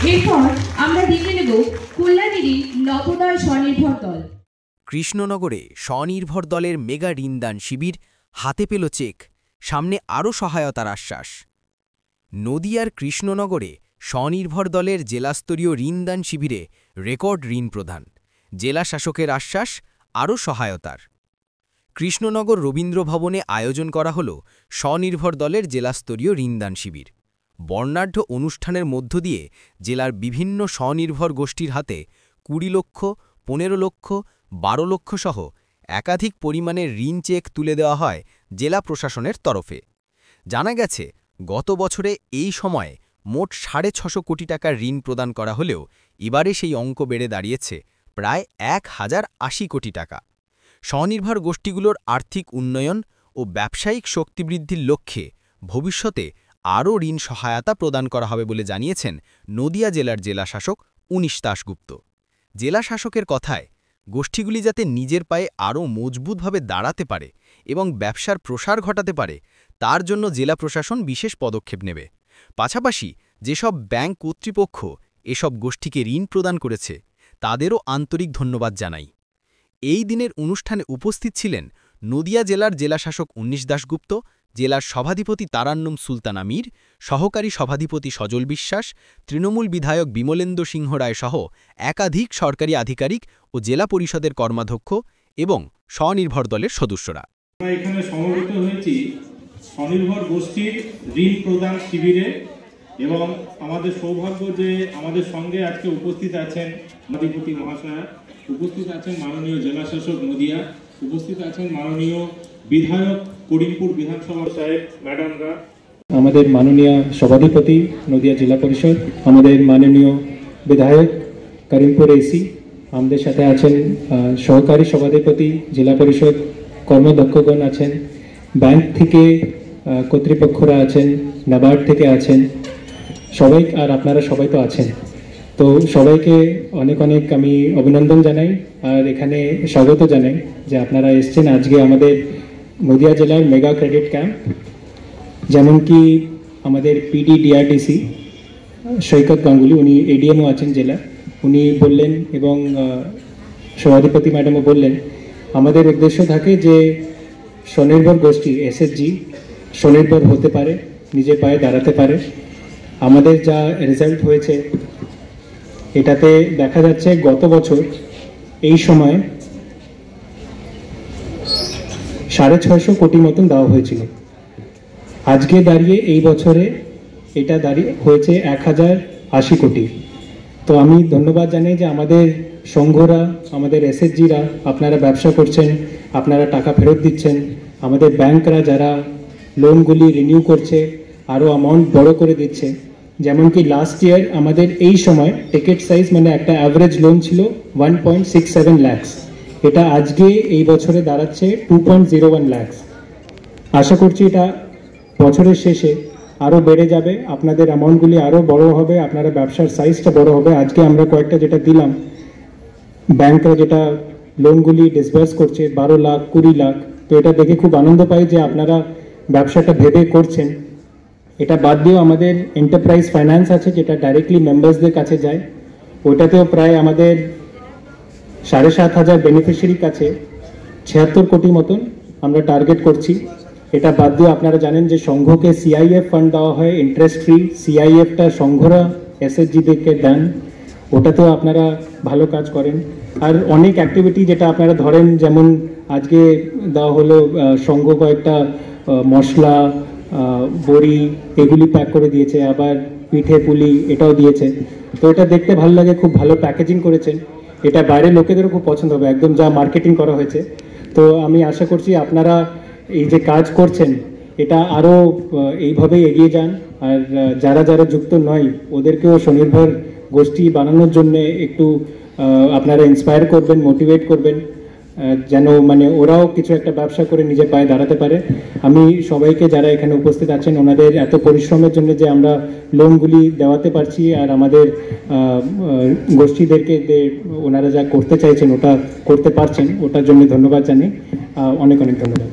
এরপর আমরা দেখে নেব কল্যাণীরই নবোদয় স্বনির্ভর দল। কৃষ্ণনগরে স্বনির্ভর দলের মেগা ঋণদান শিবির, হাতে পেল চেক, সামনে আরও সহায়তার আশ্বাস। নদিয়ার কৃষ্ণনগরে স্বনির্ভর দলের জেলাস্তরীয় ঋণদান শিবিরে রেকর্ড ঋণ প্রদান, জেলা শাসকের আশ্বাস আরও সহায়তার। কৃষ্ণনগর রবীন্দ্র ভবনে আয়োজন করা হল স্বনির্ভর দলের জেলাস্তরীয় ঋণদান শিবির। বর্ণাঢ্য অনুষ্ঠানের মধ্য দিয়ে জেলার বিভিন্ন স্বনির্ভর গোষ্ঠীর হাতে ২০ লক্ষ, ১৫ লক্ষ, ১২ লক্ষ সহ একাধিক পরিমাণের ঋণ চেক তুলে দেওয়া হয় জেলা প্রশাসনের তরফে। জানা গেছে, গত বছরে এই সময়ে মোট ৬৫০ কোটি টাকার ঋণ প্রদান করা হলেও এবারে সেই অঙ্ক বেড়ে দাঁড়িয়েছে প্রায় ১,০৮০ কোটি টাকা। স্বনির্ভর গোষ্ঠীগুলোর আর্থিক উন্নয়ন ও ব্যবসায়িক শক্তিবৃদ্ধির লক্ষ্যে ভবিষ্যতে আরও ঋণ সহায়তা প্রদান করা হবে বলে জানিয়েছেন নদিয়া জেলার জেলাশাসক উনিশ দাশগুপ্ত। জেলাশাসকের কথায়, গোষ্ঠীগুলি যাতে নিজের পায়ে আরও মজবুতভাবে দাঁড়াতে পারে এবং ব্যবসার প্রসার ঘটাতে পারে, তার জন্য জেলা প্রশাসন বিশেষ পদক্ষেপ নেবে। পাশাপাশি যেসব ব্যাংক কর্তৃপক্ষ এসব গোষ্ঠীকে ঋণ প্রদান করেছে, তাদেরও আন্তরিক ধন্যবাদ জানাই। এই দিনের অনুষ্ঠানে উপস্থিত ছিলেন নদিয়া জেলার জেলাশাসক উনিশ দাশগুপ্ত, জেলার সভাধিপতি তারান্নুম সুলতানা মীর, সহকারী সভাধিপতি সজল বিশ্বাস, তৃণমূল বিধায়ক বিমলেন্দু সিংহ রায় সহ একাধিক সরকারি আধিকারিক ও জেলা পরিষদের কর্মাধ্যক্ষ এবং স্বনির্ভর দলের সদস্যরা। আমরা এখানে সমবেত হয়েছি স্বনির্ভর গোষ্ঠীর ঋণ প্রদান শিবিরে, এবং আমাদের সৌভাগ্য যে আমাদের সঙ্গে আজকে উপস্থিত আছেন সভাধিপতি মহাশয়া, উপস্থিত আছেন মাননীয় জেলাশাসক নদিয়া, উপস্থিত আছেন মাননীয় বিধায়ক করিমপুর বিধানসভা সাহেব ম্যাডামরা, আমাদের মাননীয় সভাধিপতি নদিয়া জেলা পরিষদ, আমাদের মাননীয় বিধায়ক করিমপুর এসি, আমাদের সাথে আছেন সহকারী সভাধিপতি জেলা পরিষদ, কর্মদক্ষগণ আছেন, ব্যাংক থেকে কর্তৃপক্ষরা আছেন, নাবার্ড থেকে আছেন সবাই, আর আপনারা সবাই তো আছেন। তো সবাইকে অনেক অনেক আমি অভিনন্দন জানাই আর এখানে স্বাগত জানাই যে আপনারা এসছেন আজকে আমাদের নদিয়া জেলার মেগা ক্রেডিট ক্যাম্প। যেমন কি আমাদের পিডি ডিআরডিসি সৈকত গাঙ্গুলি, উনি এডিএমও আছেন জেলা, উনি বললেন এবং সভাধিপতি ম্যাডামও বললেন, আমাদের উদ্দেশ্য থাকে যে স্বনির্ভর গোষ্ঠী এসএসজি স্বনির্ভর হতে পারে, নিজের পায়ে দাঁড়াতে পারে। আমাদের যা রেজাল্ট হয়েছে এটাতে দেখা যাচ্ছে গত বছর এই সময় ৬৫০ কোটি মতন দেওয়া হয়েছিল, আজকে দাঁড়িয়ে এই বছরে এটা দাঁড়িয়ে হয়েছে ১,০৮০ কোটি। তো আমি ধন্যবাদ জানাই যে আমাদের সংঘরা, আমাদের এসএসজিরা, আপনারা ব্যবসা করছেন, আপনারা টাকা ফেরত দিচ্ছেন, আমাদের ব্যাংকরা যারা লোনগুলি রিনিউ করছে আরও অ্যামাউন্ট বড় করে দিচ্ছে। যেমন কি লাস্ট ইয়ার আমাদের এই সময় টিকিট সাইজ মানে একটা অ্যাভারেজ লোন ছিল 1.67 lakhs, এটা আজকে এই বছরে দাঁড়াচ্ছে 2.01 lakhs। আশা করছি এটা বছরের শেষে আরও বেড়ে যাবে, আপনাদের অ্যামাউন্টগুলি আরও বড় হবে, আপনারা ব্যবসার সাইজটা বড় হবে। আজকে আমরা কয়েকটা যেটা দিলাম, ব্যাংকরা যেটা লোনগুলি ডিসবার্স করছে 12 লাখ, 20 লাখ, তো এটা দেখে খুব আনন্দ পাই যে আপনারা ব্যবসাটা ভেবে করছেন। এটা বাদ দিয়েও আমাদের এন্টারপ্রাইজ ফাইন্যান্স আছে যেটা ডাইরেক্টলি মেম্বার্সদের কাছে যায়, ওইটাতেও প্রায় আমাদের ৭,৫০০ বেনিফিশিয়ারির কাছে ৭৬ কোটি মতন আমরা টার্গেট করছি। এটা বাদ দিয়ে আপনারা জানেন যে সংঘকে সিআইএফ ফান্ড দেওয়া হয় ইন্টারেস্ট ফ্রি, সিআইএফটা সংঘরা এসএসজিদেরকে দেন, ওটাতেও আপনারা ভালো কাজ করেন। আর অনেক অ্যাক্টিভিটি যেটা আপনারা ধরেন, যেমন আজকে দেওয়া হলো সংঘ কয়েকটা মশলা, বড়ি এগুলি প্যাক করে দিয়েছে, আবার পিঠে পুলি এটাও দিয়েছে। তো এটা দেখতে ভালো লাগে, খুব ভালো প্যাকেজিং করেছেন, এটা বাইরের লোকেদেরও খুব পছন্দ হবে, একদম যা মার্কেটিং করা হয়েছে। তো আমি আশা করছি আপনারা এই যে কাজ করছেন এটা আরও এইভাবেই এগিয়ে যান, আর যারা যারা যুক্ত নয় ওদেরকেও স্বনির্ভর গোষ্ঠী বানানোর জন্য একটু আপনারা ইন্সপায়ার করবেন, মোটিভেট করবেন, যেন মানে ওরাও কিছু একটা ব্যবসা করে নিজের পায়ে দাঁড়াতে পারে। আমি সবাইকে যারা এখানে উপস্থিত আছেন ওনাদের এত পরিশ্রমের জন্য যে আমরা লোনগুলি দেওয়াতে পারছি, আর আমাদের গোষ্ঠীদেরকে যে ওনারা যা করতে চাইছেন ওটা করতে পারছেন, ওটার জন্য ধন্যবাদ জানাই, অনেক অনেক ধন্যবাদ।